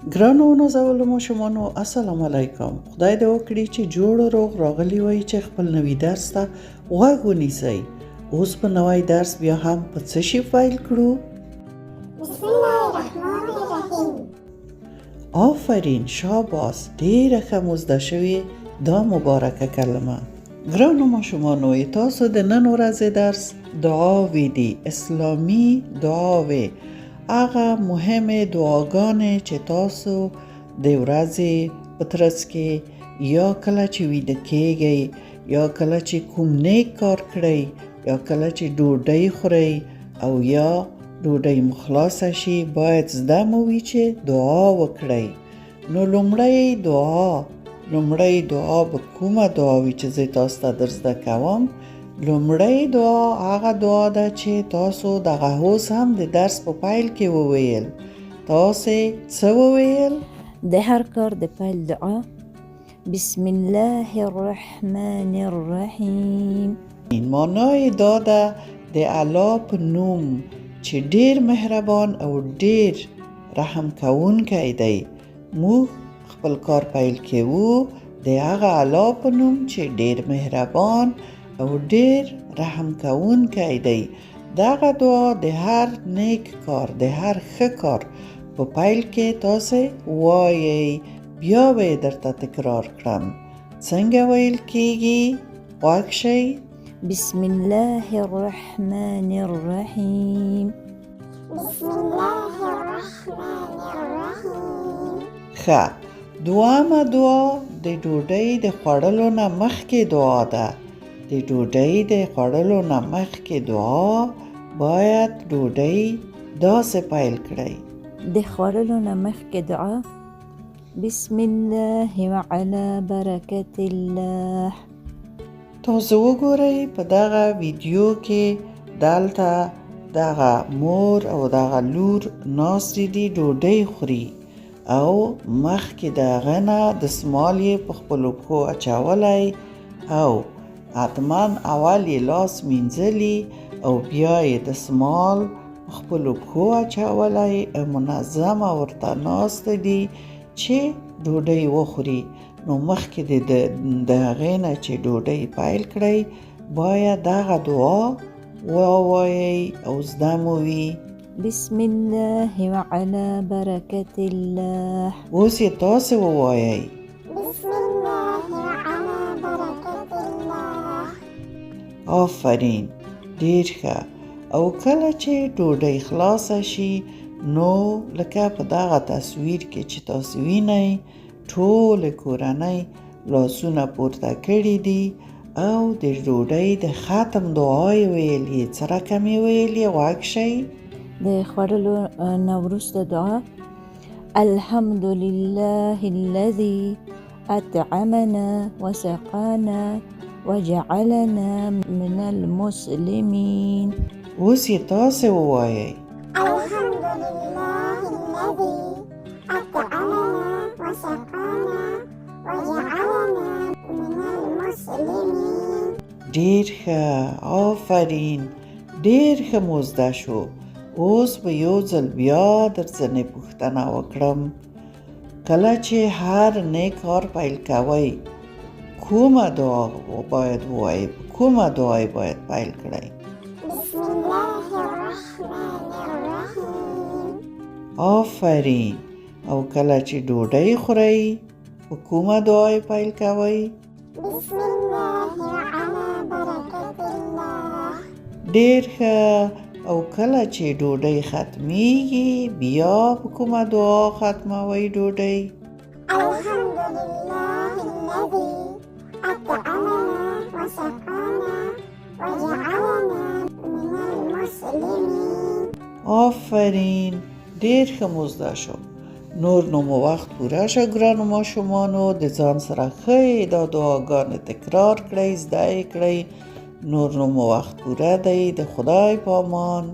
ګرانو نازولو ماشومانو السلام علیکم. خدای دې وکړي چې جوړ و روغ راغلی وای چې خپل نوي درس ته غوږ ونیسئ. اوس په نوی درس بیا هم په څه شي پیل کړو؟ بسم الله الرحمن الرحیم. آفرین، شاباس، ډیره ښه مزده شوې دا مبارکه کلمه. ګرانو ماشومانو تاسو د نن ورځې درس دعاوې دي، اسلامي دعاوې، هغه مهمه دعاګانې چې تاسو د ورځې په ترڅ کې یا کله چې ویده کېږئ یا کله چې کوم نیک کار کړئ یا کله چې ډوډۍ خورئ او یا ډوډۍ مو خلاصه شي باید زده مو وي چې دعا وکړئ. نو لومړی دعا به کومه دعا وي چې زه تاسو ته در زده کوم؟ لومړی دعا هغه دعا ده چې تاسو دغه اوس هم د درس په پیل کې وویل. تاسو څه وویل؟ د هر کار د پیل دعا بسم الله الرحمن الرحیم. معنای دا ده د الله په نوم چې ډیر مهربان او ډیر رحم کوونکی دی. موږ خپل کار پیل کوو د هغه الله په نوم چې ډیر مهربان او ډیر رحم کوونکی دی. دغه دعا د هر نیک کار د هر ښه کار په پیل کې تاسو وایئ. بیا به یې درته تکرار کړم. څنګه ویل کیږي؟ غوږ شئ. بسم الله الرحمن الرحیم. بسم الله الرحمن الرحیم. ښه، دویمه دعا د ډوډۍ د خوړلو نه مخکې دعا ده. د ډوډۍ د خوړلو نه مخکې دعا باید ډوډۍ داسې پیل کړئ. د خوړلو نه مخکې دعا بسم الله وعلى برکت الله. تاسو وګورئ په دغه ویډیو کې دلته دغه مور او دغه لور ناستې دي ډوډۍ خوري او مخکې د هغه نه دستمال یې په خپلو پښو اچولی او حتما اول یې لاس مینځلي او بیا یې دستمال په خپلو پښو اچولی او منظمه ورته ناسته دي چې ډوډۍ وخوري. نو مخکې د هغې نه چې ډوډۍ پیل کړئ باید دغه دعا ووایئ او زده مو وي. بسم الله وعلى برکت الله. اوس یې تاسې ووایئ. بسم الله وعلى برکت الله. آفرین، ډیر ښه. او کله چې ډوډۍ خلاصه شي نو لکه په دغه تصویر کې چې تاسو وینئ ټول کورنۍ لاسونه پورته کړي دي او د ډوډۍ د ختم دعا یې ویلې. څه رقم یې ویلې؟ غوږ شئ. د خوړلو نه وروسته دعا الحمد لله الذي اطعمنا وسقانا وجعلنا من المسلمين. اوس یې تاسې ووایئ. الحمد لله الذي اطعمنا وسقانا وجعلنا من المسلمين. ډیر ښه، آفرین، ډیر ښه مزده شو. اوس به یو ځل بیا در ځنې پوښتنه وکړم. کله چې هر نیک کار پیل کوئ کومه دعا باید ووایئ؟ کومه دعا باید پیل کړئ؟ بسم الله الرحمن الرحیم. آفرین. او کله چې ډوډۍ خورئ په کومه دعا پیل کوئ؟ بسم الله وعلى برکت الله. ډیر ښه. او کله چې ډوډۍ ختمیږي بیا په کومه دعا ختموئ ډوډۍ؟ الحمد لله الذي اطعمنا وسقانا وجعلنا من المسلمين. آفرین، ډیر ښه مزده شو. نور نو مو وخت پوره شه ګرانو ماشومانو. د ځان سره ښه دا دعاګانې تکرار کړئ، زده یې کړئ. نور نو مو وخت پوره دی. د خدای په امان.